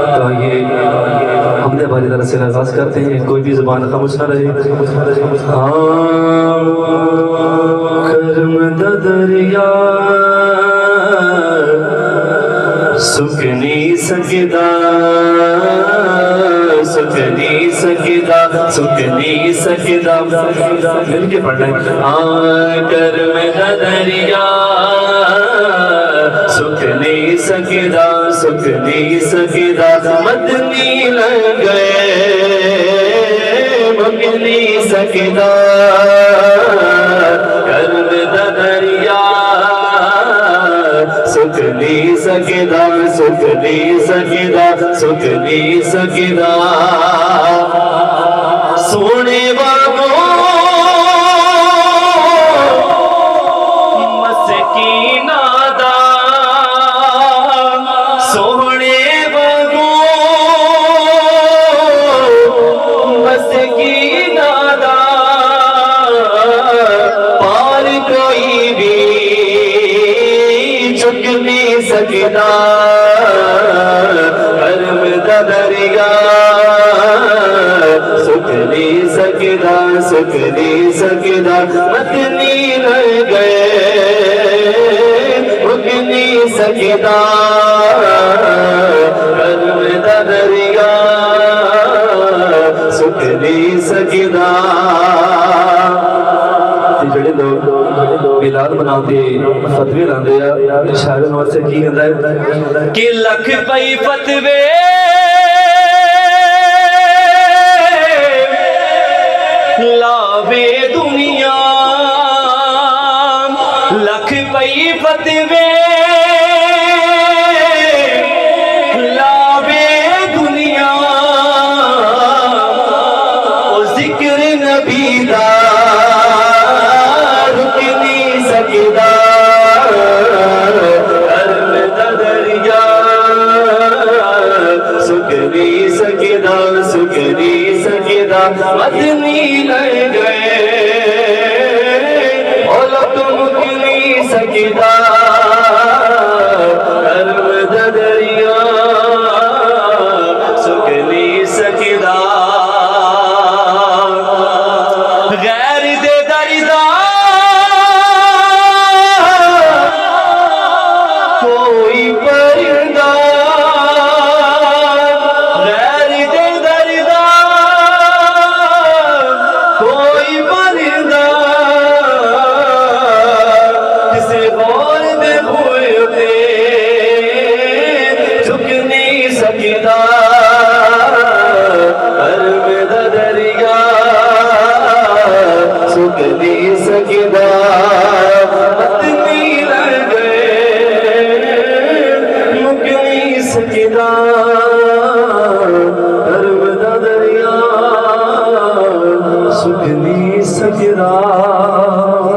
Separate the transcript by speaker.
Speaker 1: حمد باری طرح سے آغاز کرتے ہیں، کوئی بھی زبان خاموش نہ رہے۔ کرم دا دریا سکھ نہیں سکدا، سکھ نہیں سکدا، سکھ نہیں سکدا، مل کے پڑھ رہے ہیں۔ کرم دا دریا سکھ نہیں سکدا، سکھ نہیں سکدا، مدنی لگ گئے مک نہیں سکدا۔ کرم دا دریا سکھ نہیں سکدا، سکھ نہیں سکدا، سکھ نہیں سکدا۔ سونے واگو مسکینہ دا، سونے واگو مسکینہ دا، پار کوئی بھی چک نہیں سکدا۔ کرم دا دریا سکھ نہیں سکدا، سکھ نہیں سکدا، مدنی لگ گئے رک نہیں سکدا۔ کرم دا دریا سکھ نہیں سکدا۔ جڑے لوگ میلاد مناتے فتوے لاندے آ، شاعر نواز سے کی کہندا ہے کہ لکھ پئی فتوے لاوے دنیا، لکھ پئی فتوے لاوے دنیا، او ذکر نبی دا رک نہیں سکدا۔ کرم دا دریا سکھ نہیں سکدا، سکھ نہیں سکدا، مدنی لگ گئے اولاد مک نہیں سکدا۔ کرم دا دریا سکھ نہیں سکدا۔ غیر دے دردا کوئی پرندہ، غیر دے دردا کوئی پرندہ، کسی اور دے ہوئے تے جھک نہیں سکدا۔ کرم دا دریا سکھ نہیں سکدا، مدنی لگ گئے مک نہیں سکدا۔